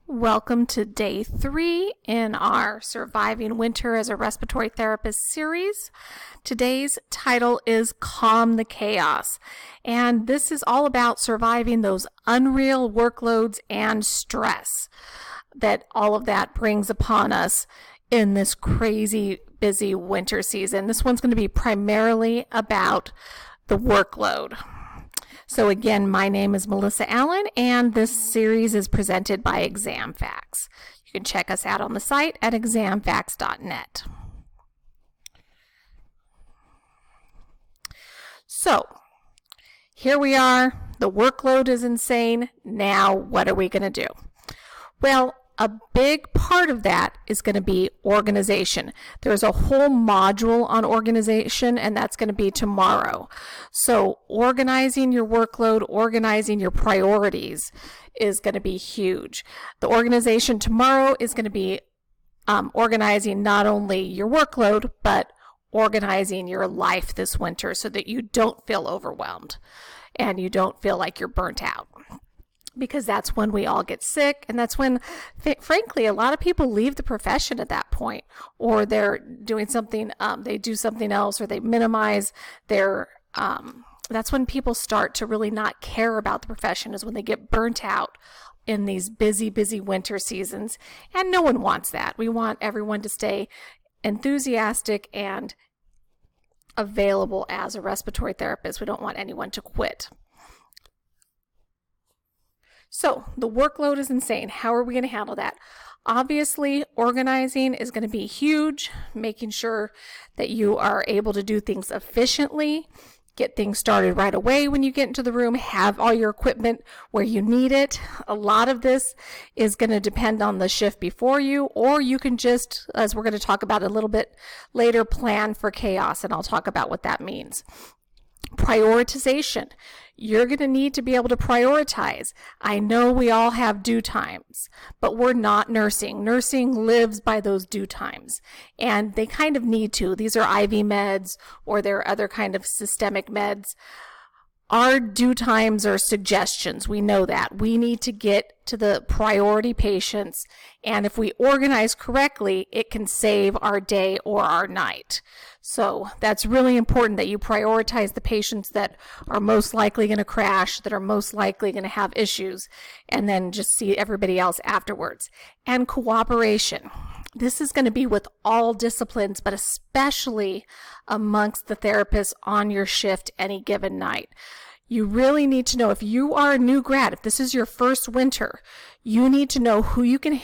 Welcome to day 3 in our Surviving Winter as a Respiratory Therapist series. Today's title is Calm the Chaos, and this is all about surviving those unreal workloads and stress that all of that brings upon us in this crazy busy winter season. This one's going to be primarily about the workload. So again, my name is Melissa Allen, and this series is presented by ExamFacts. You can check us out on the site at examfacts.net. So here we are. The workload is insane. Now, what are we going to do? Well, a big part of that is going to be organization. There's a whole module on organization, and that's going to be tomorrow. So organizing your workload, organizing your priorities is going to be huge. The organization tomorrow is going to be organizing not only your workload, but organizing your life this winter so that you don't feel overwhelmed and you don't feel like you're burnt out. Because that's when we all get sick, and that's when, frankly, a lot of people leave the profession at that point, or they're doing something, they do something else, or they minimize their, that's when people start to really not care about the profession, is when they get burnt out in these busy winter seasons, and no one wants that. We want everyone to stay enthusiastic and available as a respiratory therapist. We don't want anyone to quit. So the workload is insane. How are we going to handle that? Obviously, organizing is going to be huge, making sure that you are able to do things efficiently, get things started right away when you get into the room, have all your equipment where you need it. A lot of this is going to depend on the shift before you, or you can just, as we're going to talk about a little bit later, plan for chaos, and I'll talk about what that means. Prioritization. You're going to need to be able to prioritize. I know we all have due times, but we're not nursing. Nursing lives by those due times, and they kind of need to. These are IV meds, or they're other kind of systemic meds. Our due times are suggestions. We know that. We need to get to the priority patients, and if we organize correctly, it can save our day or our night. So that's really important that you prioritize the patients that are most likely going to crash, that are most likely going to have issues, and then just see everybody else afterwards. And cooperation. This is going to be with all disciplines, but especially amongst the therapists on your shift any given night. You really need to know, if you are a new grad, if this is your first winter, you need to know who you can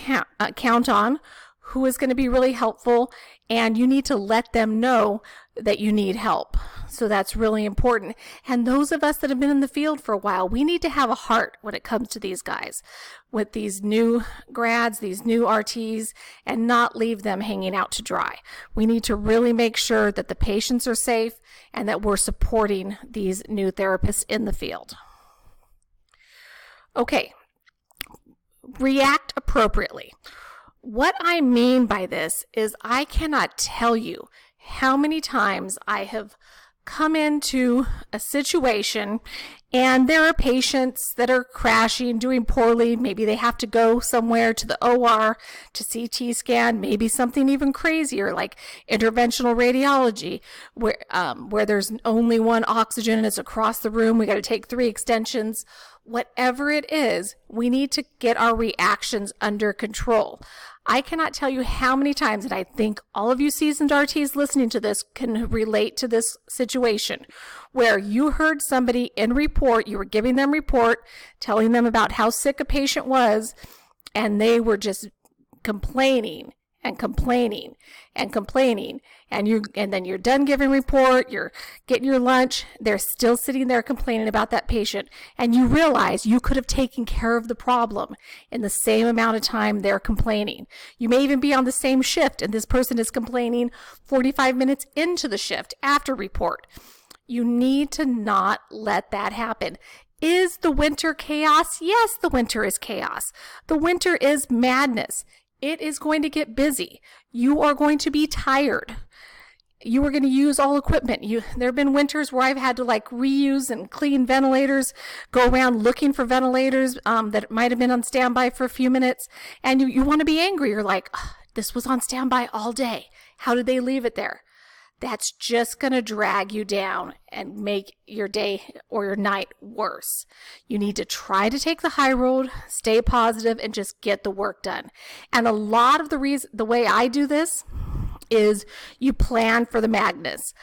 count on, who is going to be really helpful, and you need to let them know that you need help. So that's really important. And those of us that have been in the field for a while, we need to have a heart when it comes to these guys, with these new grads, these new RTs, and not leave them hanging out to dry. We need to really make sure that the patients are safe and that we're supporting these new therapists in the field. Okay, react appropriately. What I mean by this is I cannot tell you how many times I have come into a situation and there are patients that are crashing, doing poorly. Maybe they have to go somewhere to the OR to CT scan, maybe something even crazier like interventional radiology, where there's only one oxygen and it's across the room. We got to take 3 extensions. Whatever it is, we need to get our reactions under control. I cannot tell you how many times, and I think all of you seasoned RTs listening to this can relate to this situation, where you heard somebody in report, you were giving them report, telling them about how sick a patient was, and they were just complaining and complaining and complaining, and then you're done giving report, you're getting your lunch, they're still sitting there complaining about that patient, and you realize you could have taken care of the problem in the same amount of time they're complaining. You may even be on the same shift, and this person is complaining 45 minutes into the shift after report. You need to not let that happen. Is the winter chaos? Yes, the winter is chaos. The winter is madness. It is going to get busy. You are going to be tired. you were going to use all equipment. There have been winters where I've had to like reuse and clean ventilators, go around looking for ventilators that might have been on standby for a few minutes, and you want to be angry. You're like, "Ugh, this was on standby all day. How did they leave it there?" That's just going to drag you down and make your day or your night worse. You need to try to take the high road, stay positive, and just get the work done. And a lot of the way I do this is you plan for the madness.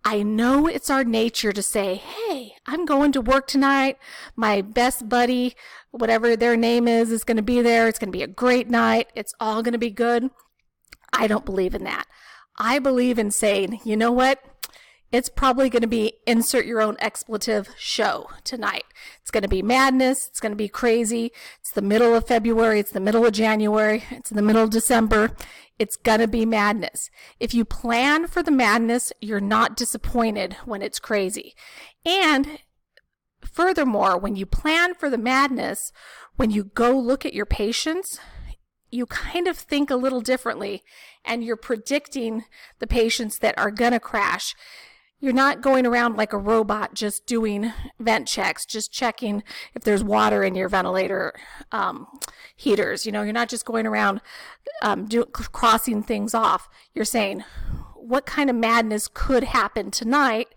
I know it's our nature to say, hey, I'm going to work tonight. My best buddy, whatever their name is going to be there. It's going to be a great night. It's all going to be good. I don't believe in that. I believe in saying, you know what? It's probably going to be insert your own expletive show tonight. It's going to be madness. It's going to be crazy. It's the middle of February. It's the middle of January. It's in the middle of December. It's going to be madness. If you plan for the madness, you're not disappointed when it's crazy. And furthermore, when you plan for the madness, when you go look at your patients, you kind of think a little differently, and you're predicting the patients that are going to crash. You're not going around like a robot just doing vent checks, just checking if there's water in your ventilator heaters. You're not just going around crossing things off. You're saying, what kind of madness could happen tonight?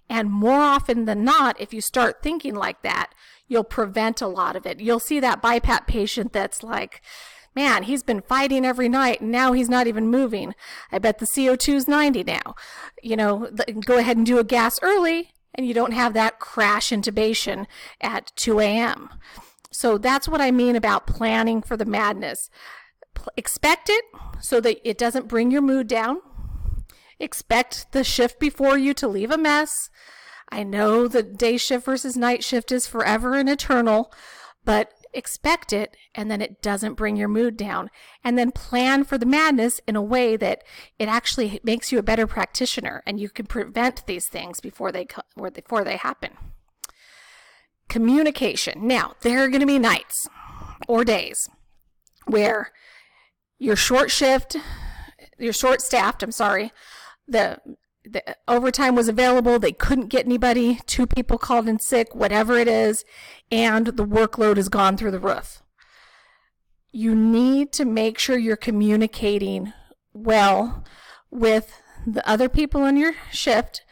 And more often than not, if you start thinking like that, you'll prevent a lot of it. You'll see that BiPAP patient that's like, man, he's been fighting every night and now he's not even moving. I bet the CO2 is 90 now. Go ahead and do a gas early and you don't have that crash intubation at 2 a.m. So that's what I mean about planning for the madness. Expect it so that it doesn't bring your mood down. Expect the shift before you to leave a mess. I know the day shift versus night shift is forever and eternal, but expect it, and then it doesn't bring your mood down. And then plan for the madness in a way that it actually makes you a better practitioner, and you can prevent these things before they happen. Communication. Now, there are going to be nights or days where you're short-staffed, the overtime was available, they couldn't get anybody, 2 people called in sick, whatever it is, and the workload has gone through the roof. You need to make sure you're communicating well with the other people in your shift.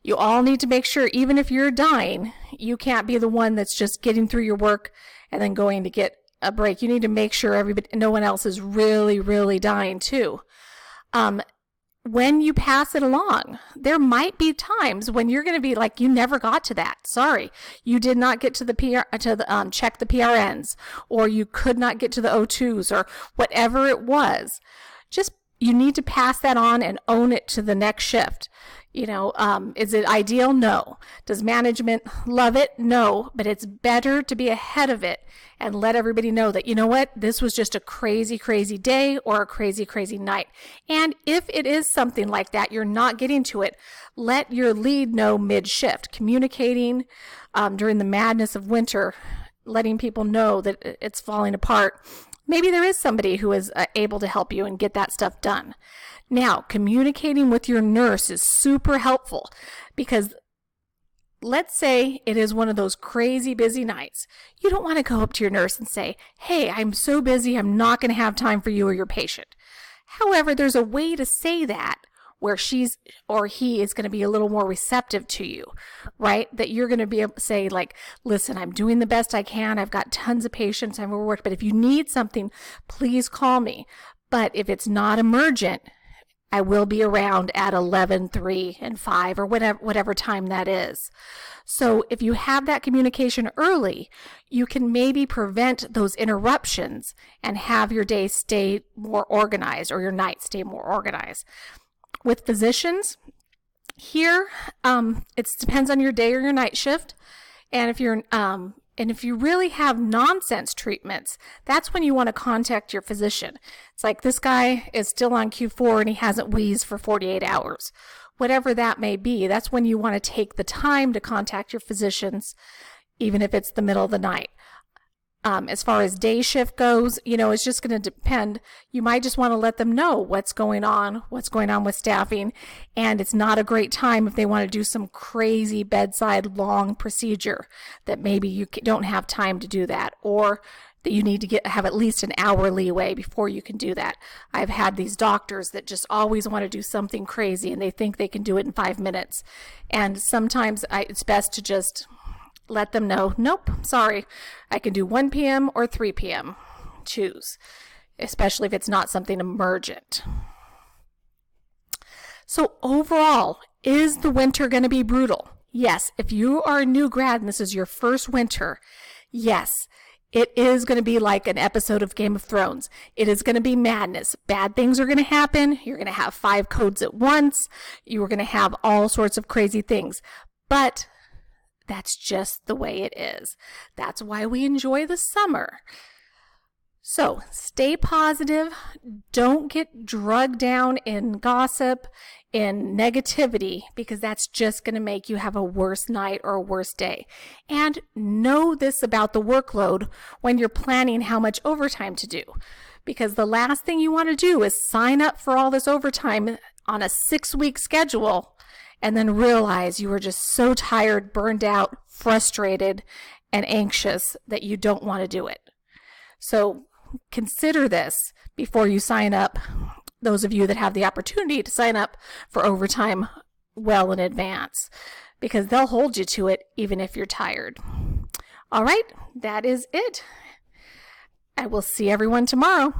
You all need to make sure, even if you're dying, you can't be the one that's just getting through your work and then going to get a break. You need to make sure no one else is really, really dying too. When you pass it along, there might be times when you're going to be like, you never got to that. Sorry, you did not get to check the PRNs, or you could not get to the O2s, or whatever it was. You need to pass that on and own it to the next shift. Is it ideal? No. Does management love it? No. But it's better to be ahead of it and let everybody know that, you know what, this was just a crazy, crazy day or a crazy, crazy night. And if it is something like that, you're not getting to it, let your lead know mid-shift. Communicating during the madness of winter, letting people know that it's falling apart. Maybe there is somebody who is able to help you and get that stuff done. Now, communicating with your nurse is super helpful, because let's say it is one of those crazy busy nights. You don't want to go up to your nurse and say, hey, I'm so busy, I'm not going to have time for you or your patient. However, there's a way to say that where she's or he is going to be a little more receptive to you, right? That you're going to be able to say, like, listen, I'm doing the best I can. I've got tons of patients. I'm overworked. But if you need something, please call me. But if it's not emergent, I will be around at 11, 3, and 5, or whatever time that is. So if you have that communication early, you can maybe prevent those interruptions and have your day stay more organized, or your night stay more organized. With physicians, here, it depends on your day or your night shift. And if you really have nonsense treatments, that's when you want to contact your physician. It's like, this guy is still on Q4 and he hasn't wheezed for 48 hours. Whatever that may be, that's when you want to take the time to contact your physicians, even if it's the middle of the night. As far as day shift goes, it's just going to depend. You might just want to let them know what's going on with staffing, and it's not a great time if they want to do some crazy bedside long procedure that maybe you don't have time to do that, or that you need to have at least an hour leeway before you can do that. I've had these doctors that just always want to do something crazy and they think they can do it in 5 minutes. And sometimes it's best to just let them know, nope, sorry, I can do 1 p.m. or 3 p.m. Choose, especially if it's not something emergent. So overall, is the winter going to be brutal? Yes. If you are a new grad and this is your first winter, yes, it is going to be like an episode of Game of Thrones. It is going to be madness. Bad things are going to happen. You're going to have 5 codes at once. You are going to have all sorts of crazy things. But that's just the way it is. That's why we enjoy the summer. So stay positive. Don't get drugged down in gossip, in negativity, because that's just going to make you have a worse night or a worse day. And know this about the workload when you're planning how much overtime to do. Because the last thing you want to do is sign up for all this overtime on a 6-week schedule and then realize you were just so tired, burned out, frustrated, and anxious that you don't want to do it. So consider this before you sign up, those of you that have the opportunity to sign up for overtime well in advance, because they'll hold you to it even if you're tired. All right, that is it. I will see everyone tomorrow.